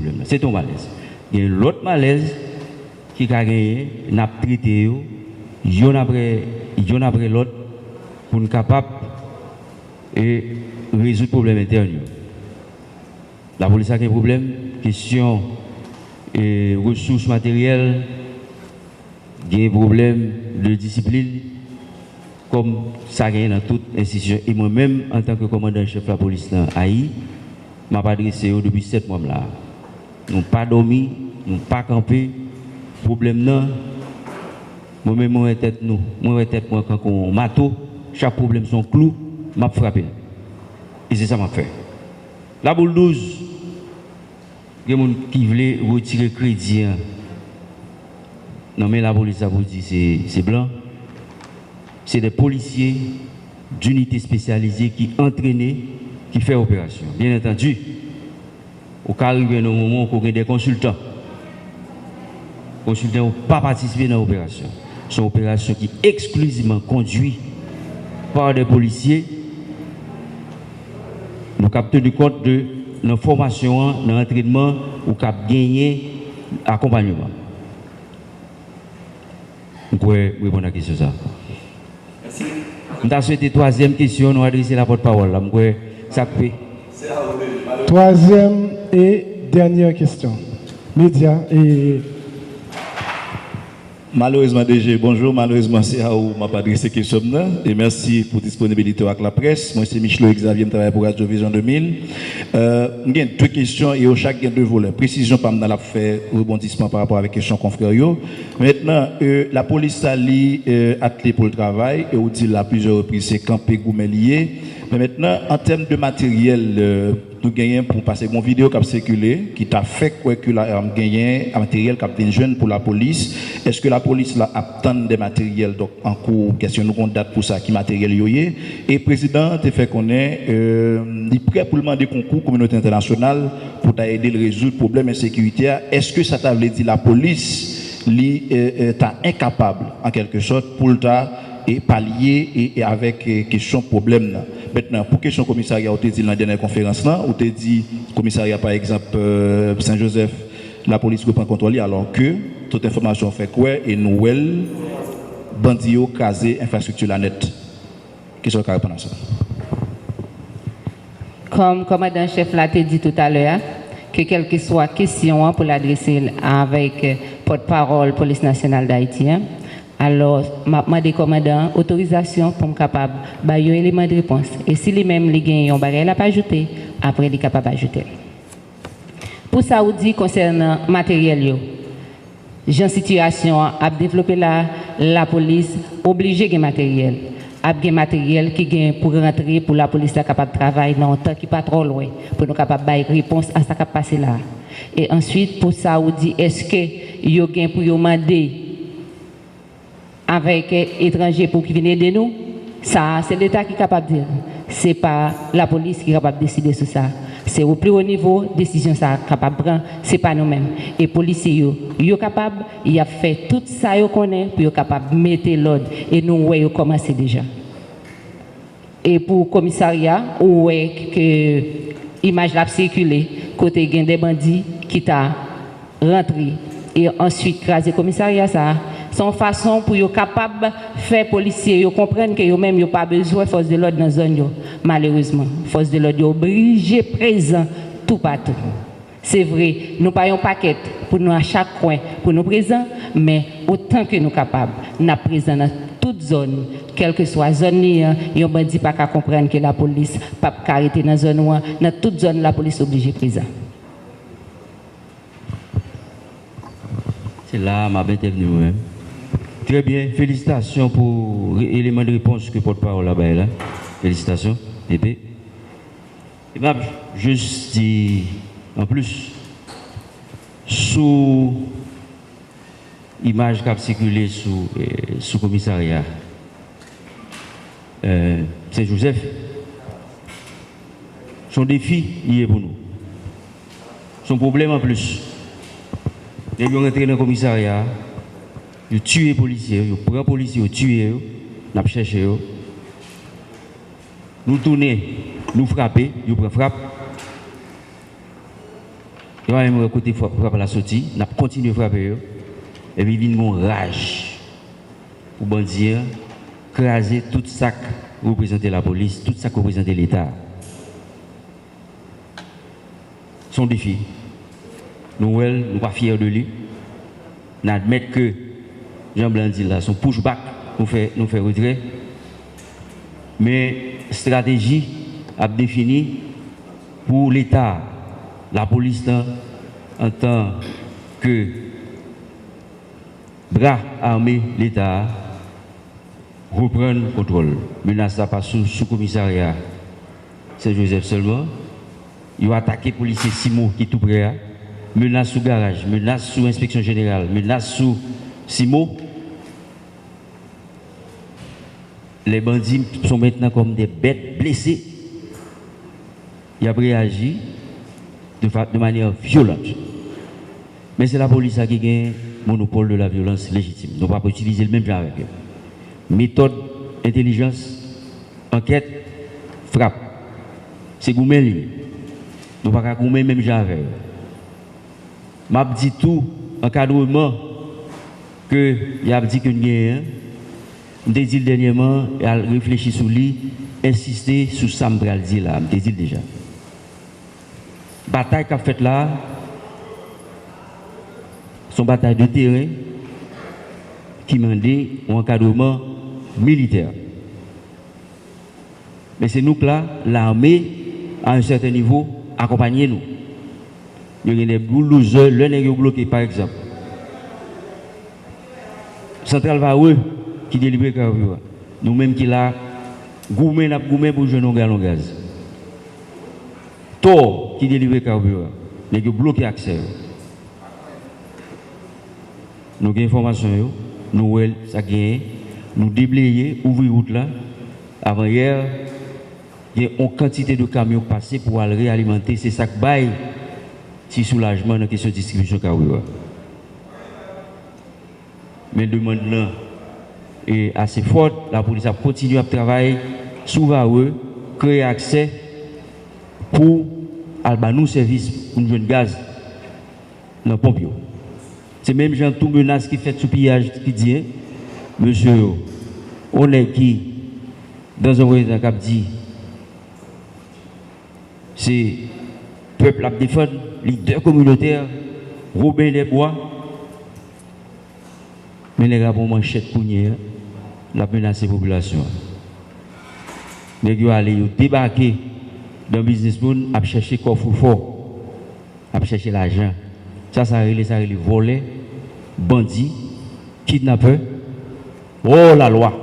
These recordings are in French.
problème. C'est ton malaise. Il y a l'autre malaise qui a gagné, n'a traité, yon après l'autre, pour nous capable et résoudre le problème interne. La police a un problème, question et ressources matérielles, il y a un problème de discipline, comme ça gagne dans toute institution. Et moi-même, en tant que commandant-chef de la police dans Haïti, je m'ai adressé depuis 7 mois là. Nous n'avons pas dormi, nous n'avons pas campé. Le problème là, moi-même, moi, tête quand on mato, chaque problème son clou, m'a frappé. Et c'est ça m'a fait. La boule 12, il y a des gens qui veulent retirer crédit. Non, mais la police, ça vous dit, c'est blanc. C'est des policiers d'unités spécialisées qui entraînent, qui font opération. Bien entendu, au cas où il y a un moment où il y a des consultants. Les consultants n'ont pas participé dans l'opération. C'est une opération qui est exclusivement conduite par des policiers. Nous avons tenu compte de l'information, de l'entraînement, ou nous avons gagné l'accompagnement. Vous pouvez répondre à la question. Merci. Nous avons souhaité troisième question, nous avons adressé la porte-parole. Troisième et dernière question. Média et... Malheureusement, DG, bonjour. Malheureusement, c'est à où m'a pas adressé question là. Et merci pour la disponibilité avec la presse. Moi, c'est Michel Xavier, je travaille pour Radio Vision 2000. J'ai deux questions et au chaque deux volets. Précision, pas dans la fait rebondissement par rapport avec la question confrère. Maintenant, la police a attelé pour le travail et on dit là plusieurs reprises, c'est campé goumelier. Mais maintenant, en termes de matériel, nous gagnons pour passer une vidéo qui a circulé, qui t'a fait quoi que la gagné un matériel qui a été jeune pour la police. Est-ce que la police là attend des matériels donc en cours, question nous date pour ça, qui matériel yoyé. Et le président te fait connaître, il est prêt pour demander concours communauté internationale pour t'aider à résoudre le problème insécuritaire. Est-ce que ça t'a dit la police t'a incapable en quelque sorte pour et pallier et avec question problème là. Maintenant pour question commissariat on t'a dit dans la dernière conférence là on t'a dit commissariat par exemple Saint-Joseph la police reprend contrôle alors que toute information fait quoi et Noël bandit au casé infrastructure la net. Qu'est-ce que vous répondez à ça? Comme commandant chef l'a dit tout à l'heure que quelle que soit question pour l'adresser avec porte-parole police nationale d'Haïti. Alors, je demande commandant autorisation pour me capable de donner un élément de réponse. Et si lui-même les gagne, on va pas ajouter, après il est capable d'ajouter. Pour ça, on dit concernant le matériel, j'ai une situation à développer la police obligée de matériel. Il y a matériel qui gagne pour rentrer pour la police capable de travailler dans un temps qui n'est pas trop loin pour nous capable de réponse à ce qui passe là. Et ensuite, pour ça, on dit est-ce que il y a gain pour demander avec étrangers pour qui viennent aider nous, ça c'est l'État qui est capable de dire. Ce n'est pas la police qui est capable de décider sur ça. C'est au plus haut niveau, décision ça capable de prendre, ce n'est pas nous-mêmes. Et les policiers, ils sont capables, ils ont fait tout ça qu'ils connaissent pour être capables de mettre l'ordre. Et nous, ils ont commencé déjà. Et pour le commissariat, où est que l'image l'a circulé, côté des bandits qui t'a rentré et ensuite crasé le commissariat, ça. Son façon pour être capable de faire policiers comprendre que eux-mêmes n'ont pas besoin de force de l'ordre dans la zone. Malheureusement, force de l'ordre est obligée présent tout partout. C'est vrai, nous payons un paquet pour nous à chaque coin, pour nous présents, mais autant que nous sommes capables, nous sommes présents dans toute zone, quelle que soit la zone, il y a un bandit pas qu'à comprendre que la police pas qu'à arrêter dans la zone, dans toute zone, la police est obligée présent. C'est là ma bête est venue moi-même. Très bien, félicitations pour l'élément de réponse que porte-parole là-bas là. Félicitations. Et puis, juste dit, en plus, sous image qui a circulé sous le commissariat Saint-Joseph, son défi, il est pour nous. Son problème en plus. Ils ont rentré dans le commissariat. Ils tuent les policiers, ils prennent les policiers, ils tuent, ils cherchent. Nous tournons, nous frappons, ils prennent frappe. Il va même côté frapper la sortie, n'a continué à frapper et puis il y a une rage pour bandits craser tout ça qui représente la police, tout ça qui représente l'État. Son défi. Nous ne sommes pas fiers de lui. Nous admettons que Jean Blanc dit là, son pushback nous fait retrait. Mais stratégie a défini pour l'État, la police en tant que bras armé l'État reprendre le contrôle. Menace pas sous commissariat Saint-Joseph seulement. Il a attaqué les policiers Simo qui est tout près. Menace sous garage, menace sous inspection générale, menace sous Simo. Les bandits sont maintenant comme des bêtes blessées. Il a réagi de manière violente. Mais c'est la police qui a le monopole de la violence légitime. Nous ne pouvons pas utiliser le même genre avec eux. Méthode, intelligence, enquête, frappe. C'est gourmet lui. Nous ne pouvons pas gourmet même genre avec eux. M'a dit tout encadrement que il a dit que nous avons dit dernièrement et a réfléchi sur lui, insister sur ça me dit là, me dit déjà. Bataille qu'a faite là, son bataille de terrain qui m'a dit un encadrement militaire. Mais c'est nous que là, l'armée à un certain niveau accompagne nous. Il y a des boulouseurs, l'un est bloqué par exemple. Central Vaoué qui délivre le carburant. Nous-mêmes qui là, gourmet pour jouer nos gaz. Tor qui délivre le carburant. Les gens bloqués accès. Nous avons information, nous ça gagne, nous déblayer, ouvrir route là. Avant hier, il y a une quantité de camions passés pour aller réalimenter ces sacs bail. Si soulagement dans la question de distribution carburant. Mais demande là est assez forte, la police a continué à travailler sous Vaoué, créer accès pour nous service pour nous jeune gaz dans le pompier. C'est même gens tout menace qui fait sous pillage qui dit monsieur on est qui dans un voyage qui dit c'est peuple à défendre leader communautaire Robin des Bois mais les gars vont manchette pour la menace de la population. Les gars allaient débarquer dans le business à chercher coffre fort, à chercher l'argent. Ça relève voler, bandits, kidnappeurs. Oh la loi!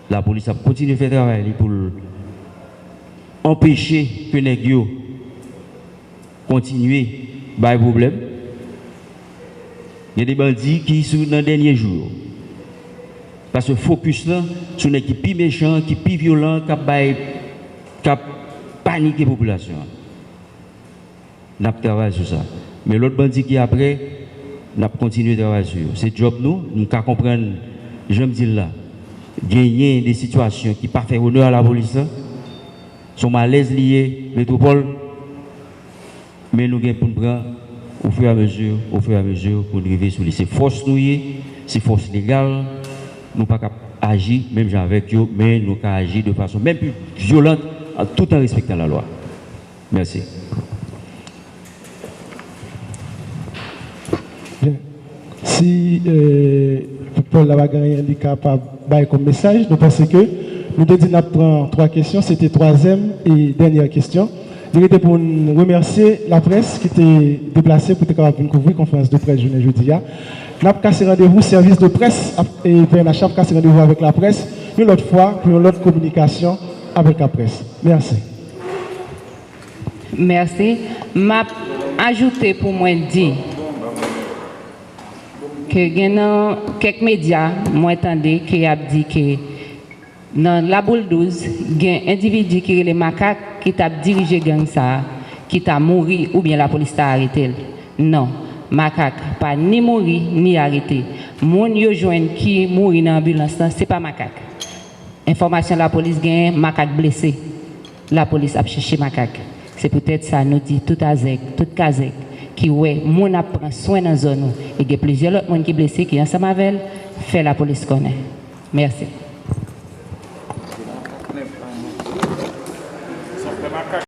La police a continué à faire travail pour empêcher que les gars continuent à avoir des problèmes. Il y a des bandits qui sont dans les derniers jours. Parce que le focus là, sur une équipe plus méchante, qui plus violente, qui a paniqué la population. Nous avons travaillé sur ça. Mais l'autre bandit qui est après, nous avons continué à travailler sur. C'est job nous comprenons, je me dis là, gagner des situations qui ne pas faire honneur à la police, sont malaise liés, métropole, mais nous gagnons pour nous prendre au fur et à mesure, pour nous arriver sur les. C'est force nous, c'est force légale, nous ne pouvons pas agir, même avec eux, mais nous pouvons agir de façon même plus violente, tout en respectant la loi. Merci. Bien. Si Paul Lavagan est capable de comme message, nous pensons que nous devons prendre 3 questions, c'était 3e et dernière question. Je voudrais pour nous remercier la presse qui était déplacée pour couvrir la conférence de presse journée jeudi. Nous avons cassé rendez-vous, service de presse et PNH a cassé rendez-vous avec la presse, une autre fois pour une autre communication avec la presse. Merci. Merci. M'a ajouté pour moi dire que quelques médias m'ont entendu qui a dit que dans la boule 12, il y a un individu qui est le macaque qui t'a dirigé gang ça, qui t'a mouru ou bien la police t'a arrêté. Non, macaque pas ni mouru ni arrêté. Mon yo joine qui mouri dans l'ambulance, c'est pas macaque. Information la police gagne macaque blessé. La police a cherché macaque. C'est peut-être ça, nous dit tout Azek, tout Kazek, qui ouais, mon prend soin dans la zone, et il y a plusieurs autres qui sont blessés, qui ensemble avec elle, fait la police connaître. Merci.